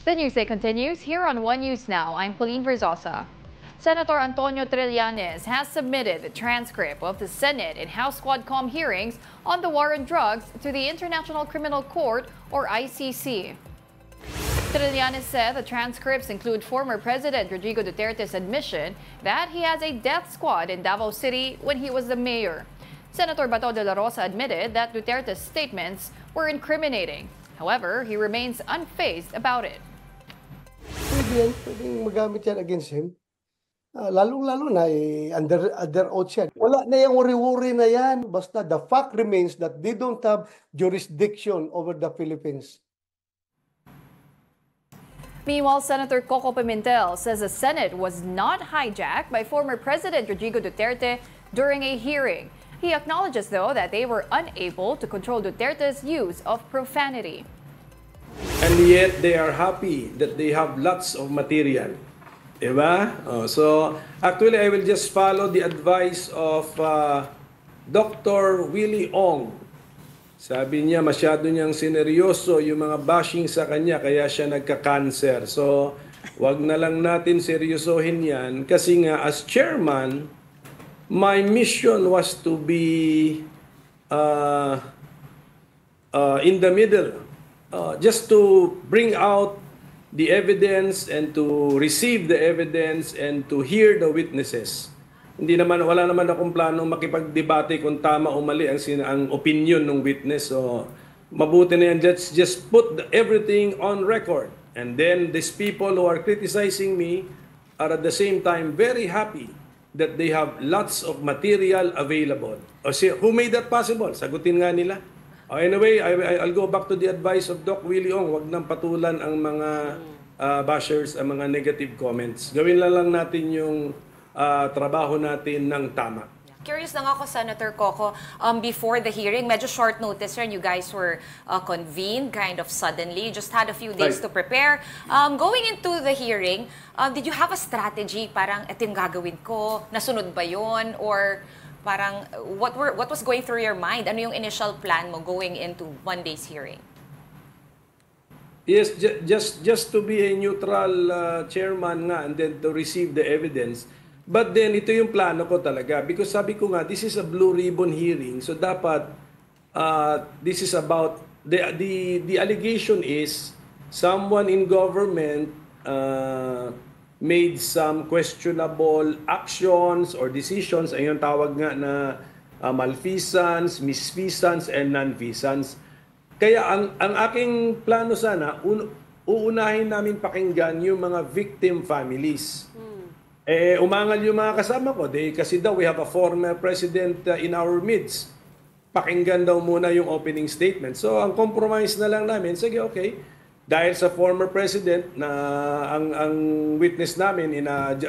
The Newsday continues here on One News Now. I'm Pauline Verzosa. Senator Antonio Trillanes has submitted the transcript of the Senate and House Quadcom hearings on the war on drugs to the International Criminal Court, or ICC. Trillanes said the transcripts include former President Rodrigo Duterte's admission that he has a death squad in Davao City when he was the mayor. Senator Bato de la Rosa admitted that Duterte's statements were incriminating. However, he remains unfazed about it. Pwedeng magamit yan against him. Lalong-lalo na under oath yan. Wala na yung worry-worry na yan. Basta the fact remains that they don't have jurisdiction over the Philippines. Meanwhile, Senator Coco Pimentel says the Senate was not hijacked by former President Rodrigo Duterte during a hearing. He acknowledges, though, that they were unable to control Duterte's use of profanity. And yet they are happy that they have lots of material. Diba? So actually, I will just follow the advice of Dr. Willie Ong. Sabi niya, masyado niyang sineryoso yung mga bashing sa kanya, kaya siya nagka-cancer. So, wag na lang natin seryosohin yan. Kasi nga, as chairman, my mission was to be in the middle. Just to bring out the evidence and to receive the evidence and to hear the witnesses. Wala naman akong planong makipagdebate kung tama o mali ang opinion ng witness. So, mabuti na yan. Let's just put everything on record. And then these people who are criticizing me are at the same time very happy that they have lots of material available. O who made that possible? Sagutin nga nila. Anyway, I'll go back to the advice of Doc Willie Ong. Huwag nang patulan ang mga bashers, ang mga negative comments. Gawin lang natin yung trabaho natin ng tama. Curious lang ako, Senator Coco, before the hearing, medyo short notice rin, you guys were convened kind of suddenly. You just had a few days to prepare. Going into the hearing, did you have a strategy? Parang, ito yung gagawin ko, nasunod ba yun? Or parang, what was going through your mind? Ano yung initial plan mo going into one day's hearing? Yes, just to be a neutral chairman nga and then to receive the evidence. But then, ito yung plano ko talaga. Because sabi ko nga, this is a blue ribbon hearing. So dapat, this is about, the allegation is, someone in government made some questionable actions or decisions. Ayun tawag nga na malfeasance, misfeasance, and nonfeasance. Kaya ang aking plano sana, uunahin namin pakinggan yung mga victim families. Umangal yung mga kasama ko. Kasi daw we have a former president in our midst. Pakinggan daw muna yung opening statement. So ang compromise na lang namin, sige okay, dahil sa former president na ang witness namin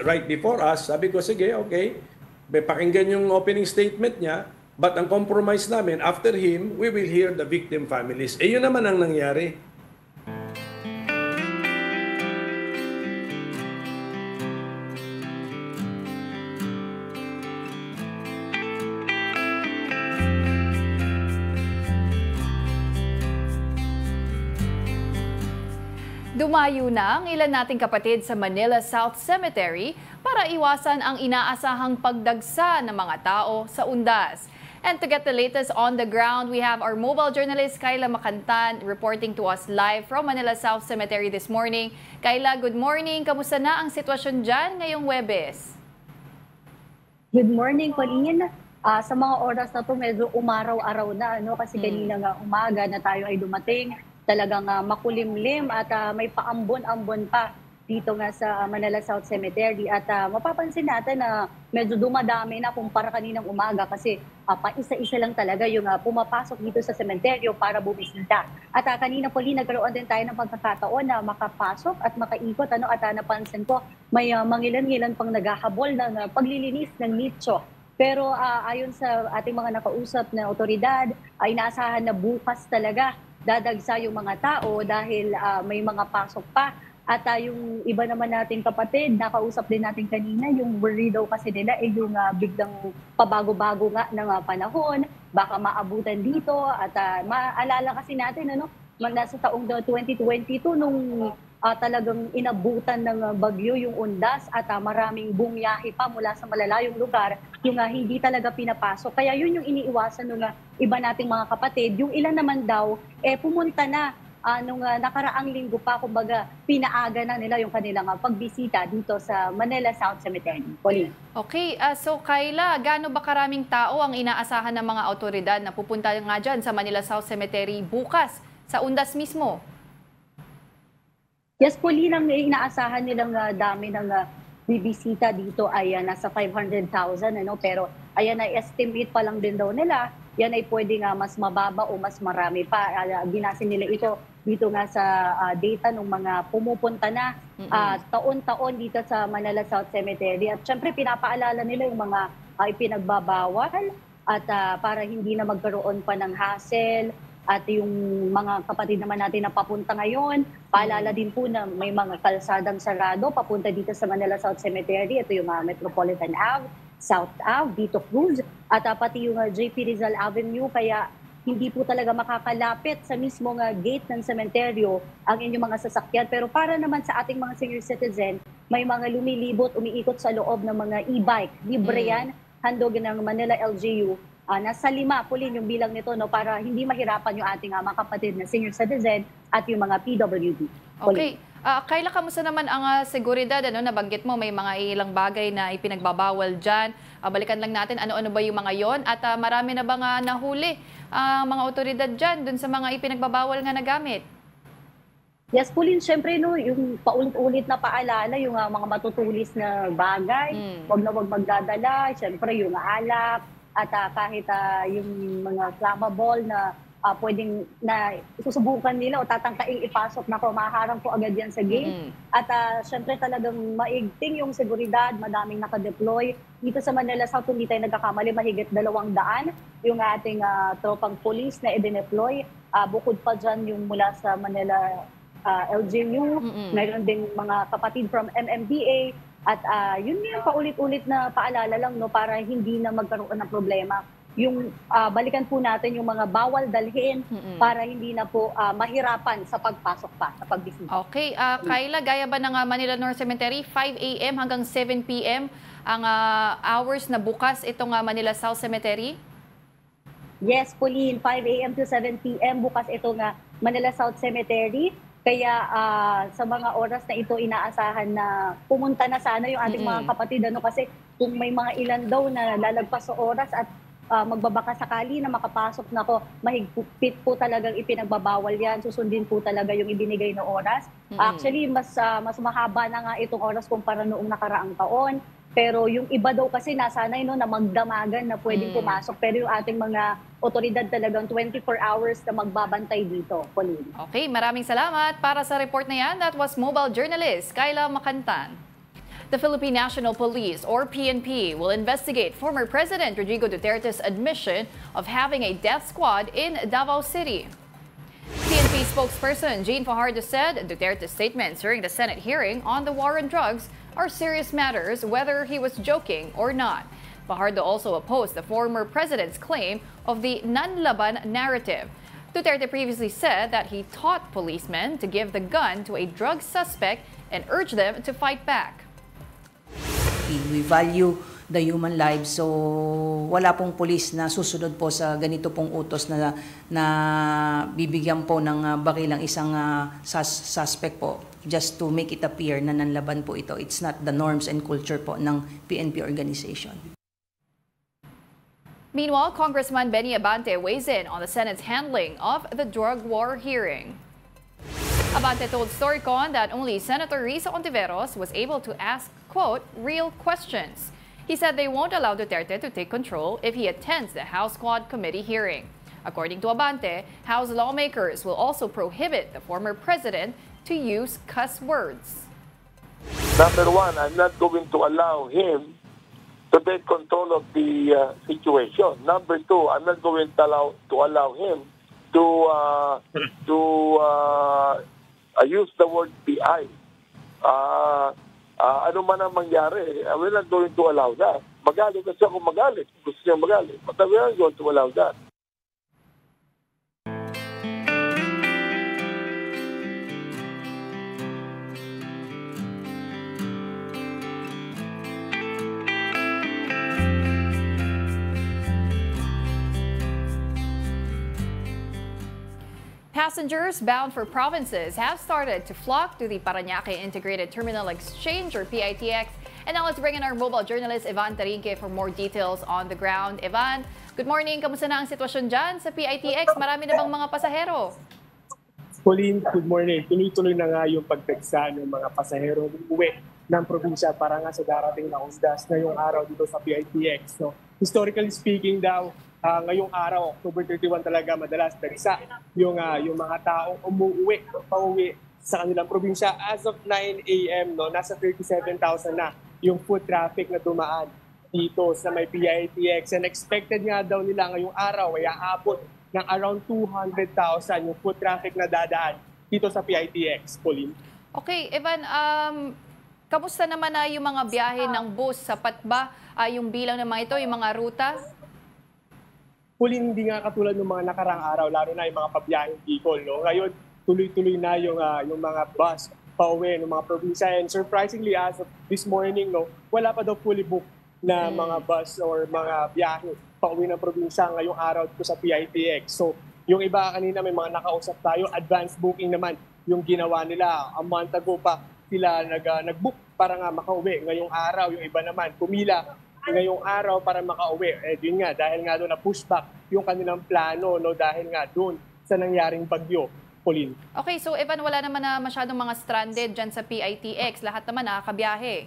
right before us, sabi ko sige okay, pakinggan yung opening statement niya. But ang compromise namin, after him, we will hear the victim families. Yun naman ang nangyari. Dumayo na ang ilan nating kapatid sa Manila South Cemetery para iwasan ang inaasahang pagdagsa ng mga tao sa undas. And to get the latest on the ground, we have our mobile journalist Kayla Macantan reporting to us live from Manila South Cemetery this morning. Kayla, good morning. Kamusta na ang sitwasyon dyan ngayong Huwebes? Good morning, Pauline. Sa mga oras na to medyo umaraw-araw na kasi kanina nga umaga na tayo ay dumating. Talagang makulimlim at may paambon-ambon pa dito nga sa Manila South Cemetery. At mapapansin natin na medyo dumadami na kumpara kaninang umaga kasi pa-isa-isa lang talaga yung pumapasok dito sa sementeryo para bumisita. At kanina po nagkaroon din tayo ng pagkakataon na makapasok at makaikot. At napansin ko may mangilan-ngilan pang naghahabol ng paglilinis ng nicho. Pero ayon sa ating mga nakausap na otoridad, ay inaasahan na bukas talaga dadagsa yung mga tao dahil may mga pasok pa. At yung iba naman nating kapatid, nakausap din natin kanina, yung worry daw kasi nila yung biglang pabago-bago nga ng panahon, baka maabutan dito. At maalala kasi natin, nasa taong 2022 nung talagang inabutan ng bagyo yung undas at maraming bumiyahe pa mula sa malalayong lugar yung hindi talaga pinapasok. Kaya yun yung iniiwasan ng iba nating mga kapatid. Yung ilan naman daw, pumunta na nung nakaraang linggo pa, kumbaga, pinaaga na nila yung kanilang pagbisita dito sa Manila South Cemetery. Pauline. Okay, so Kayla, gaano ba karaming tao ang inaasahan ng mga autoridad na pupunta nga dyan sa Manila South Cemetery bukas sa undas mismo? Yes, Pauline, ang inaasahan nilang dami ng bibisita dito ay nasa 500,000, pero ayan ay estimate pa lang din daw nila. Yan ay pwede nga mas mababa o mas marami pa. Binasin nila ito dito nga sa data ng mga pumupunta na taon-taon dito sa Manila South Cemetery. At syempre pinapaalala nila yung mga ipinagbabawal at para hindi na magkaroon pa ng hassle. At yung mga kapatid naman natin na papunta ngayon, paalala din po na may mga kalsadang sarado papunta dito sa Manila South Cemetery. Ito yung Metropolitan Ave, South Ave, Vito Cruz, at pati yung JP Rizal Avenue. Kaya hindi po talaga makakalapit sa mismong gate ng sementeryo ang inyong mga sasakyan. Pero para naman sa ating mga senior citizen, may mga lumilibot, umiikot sa loob ng mga e-bike. Libre yan, handog ng Manila LGU. Nasa 5 Pauline yung bilang nito, para hindi mahirapan yung ating mga kapatid na senior citizen at yung mga PWD. Okay. Kayla, kamusta naman ang seguridad? Nabanggit mo may mga ilang bagay na ipinagbabawal dyan. Balikan lang natin ano-ano ba yung mga yon at marami na ba nga nahuli mga otoridad dyan dun sa mga ipinagbabawal nga na gamit? Yes, Pauline, syempre yung paulit-ulit na paalala, yung mga matutulis na bagay, wag na wag magdadala, syempre yung alak, at kahit yung mga flammable na pwedeng na susubukan nila o tatangkaing ipasok na maharang po agad yan sa gate. At syempre talagang maigting yung seguridad, madaming nakadeploy. Dito sa Manila South, hindi tayo nagkakamali, mahigit 200 yung ating tropang police na i-deploy. Bukod pa dyan yung mula sa Manila LGU, mayroon ding mga kapatid from MMDA. At yun yung paulit-ulit na paalala lang para hindi na magkaroon ng problema. Yung balikan po natin yung mga bawal dalhin para hindi na po mahirapan sa pagpasok pa, sa pagbisita. Okay. Kayla, gaya ba ng Manila North Cemetery, 5 a.m. hanggang 7 p.m. ang hours na bukas itong Manila South Cemetery? Yes, Pauline, 5 a.m. to 7 p.m. bukas itong Manila South Cemetery. Kaya sa mga oras na ito, inaasahan na pumunta na sana yung ating mga kapatid. Kasi kung may mga ilan daw na lalagpas sa oras at magbabaka sakali na makapasok na mahigpit po talagang ipinagbabawal yan. Susundin po talaga yung ibinigay na oras. Actually, mas mahaba na nga itong oras kumpara noong nakaraang taon. Pero yung iba daw kasi nasanay na magdamagan na pwedeng pumasok. Pero yung ating mga otoridad talagang 24 hours na magbabantay dito. Pauline. Okay, maraming salamat. Para sa report na yan, that was mobile journalist Kayla Macantan. The Philippine National Police, or PNP, will investigate former President Rodrigo Duterte's admission of having a death squad in Davao City. PNP spokesperson Jean Fajardo said Duterte's statements during the Senate hearing on the war on drugs are serious matters, whether he was joking or not. Fajardo also opposed the former president's claim of the Nanlaban narrative. Duterte previously said that he taught policemen to give the gun to a drug suspect and urged them to fight back. We value the human life, so wala pong pulis na susunod po sa ganito pong utos na bibigyan po ng bakilang isang suspect po just to make it appear na nanlaban po ito. It's not the norms and culture po ng PNP organization. Meanwhile, Congressman Benny Abante weighs in on the Senate's handling of the drug war hearing. Abante told Storycon that only Senator Risa Ontiveros was able to ask, quote, real questions. He said they won't allow Duterte to take control if he attends the House Quad Committee hearing. According to Abante, House lawmakers will also prohibit the former president to use cuss words. Number one, I'm not going to allow him to take control of the situation. Number two, I'm not going to allow him to use the word PI. Ano man ang mangyari, we're not going to allow that. Magalit kasi ako magalit. Gusto niya magalit. But we're not going to allow that. Passengers bound for provinces have started to flock to the Parañaque Integrated Terminal Exchange or PITX. And now let's bring in our mobile journalist Ivan Tarinque for more details on the ground. Ivan, good morning. Kamusta na ang sitwasyon dyan sa PITX? Marami na bang mga pasahero? Pauline, good morning. Tuloy-tuloy na nga yung pagtagsa ng mga pasahero uwi ng probinsya para nga sa darating na usdas ngayong araw dito sa PITX. So, historically speaking daw, ngayong araw, October 31 talaga madalas dagsa yung mga taong pauwi sa kanilang probinsya. As of 9 a.m., no, nasa 37,000 na yung foot traffic na dumaan dito sa may PITX. And expected nga daw nila ngayong araw ay aabot ng around 200,000 yung foot traffic na dadaan dito sa PITX, Pauline. Okay, Evan, kamusta naman na yung mga biyahe ng bus? Sapat ba yung bilang ng mga ito, yung mga ruta? Pauline, hindi nga katulad ng mga nakarang araw, lalo na yung mga pabiyaheng Bicol. No? Ngayon, tuloy-tuloy na yung mga bus pauwi ng mga probinsya. And surprisingly, as of this morning, no, wala pa daw fully booked na mga bus or mga biyahe pauwi ng probinsya ngayong araw dito sa PITX. So, yung iba kanina may mga nakausap tayo, advance booking naman yung ginawa nila. A month ago pa sila nag-book para nga makauwi. Ngayong araw, yung iba naman pumila ngayong araw para makauwi. Eh, yun nga, dahil nga doon na pushback yung kanilang plano, no, dahil nga doon sa nangyaring bagyo. Pauline. Okay, so Evan, wala naman na masyadong mga stranded dyan sa PITX. Lahat naman nakakabiyahe.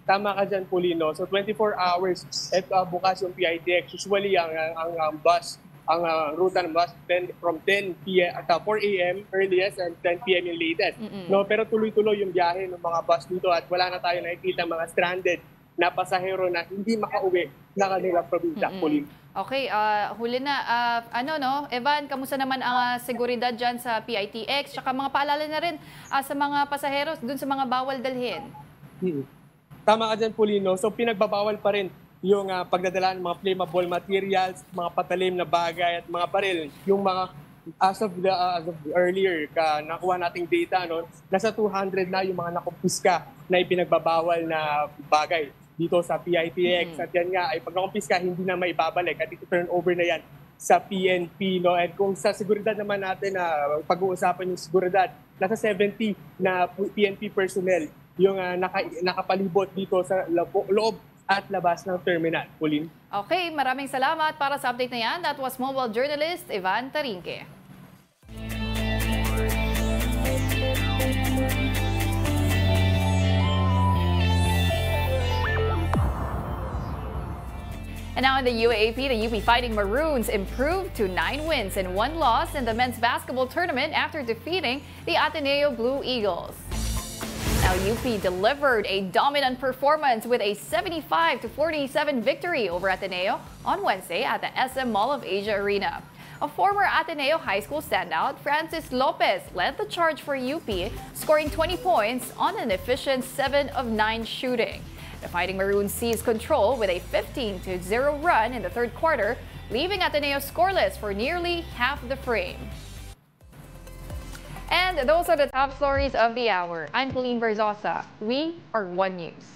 Tama ka dyan, Pauline. No? So 24 hours at bukas yung PITX. Usually ang bus, ang ruta ng bus from 10 p.m. at 4 a.m. earliest and 10 p.m. yung latest. No, pero tuloy-tuloy yung biyahe ng mga bus dito at wala na tayo nakikita mga stranded na pasahero na hindi makauwi na kanilang probinsya, Pauline. Okay, huli na. Evan, kamusta naman ang seguridad dyan sa PITX? Tsaka mga paalala na rin sa mga pasahero dun sa mga bawal dalhin. Tama ka dyan, Paulino. So pinagbabawal pa rin yung pagdadala ng mga flammable materials, mga patalim na bagay at mga baril. Yung mga as of earlier, nakuha nating data, no, nasa 200 na yung mga nakumpiska na ipinagbabawal na bagay dito sa PITX. At yan nga, ay pag nakumpiska, hindi na maibabalik at i-turn over na yan sa PNP. No? And kung sa seguridad naman natin, pag-uusapan yung seguridad, nasa 70 na PNP personnel yung nakapalibot dito sa loob at labas ng terminal. Pauline. Okay, maraming salamat para sa update na yan. That was mobile journalist Ivan Tarinque. And now in the UAAP, the UP Fighting Maroons improved to 9 wins and 1 loss in the men's basketball tournament after defeating the Ateneo Blue Eagles. Now UP delivered a dominant performance with a 75-47 victory over Ateneo on Wednesday at the SM Mall of Asia Arena. A former Ateneo High School standout, Francis Lopez, led the charge for UP, scoring 20 points on an efficient 7 of 9 shooting. The Fighting Maroons seized control with a 15-0 run in the third quarter, leaving Ateneo scoreless for nearly half the frame. And those are the top stories of the hour. I'm Pauline Verzosa. We are One News.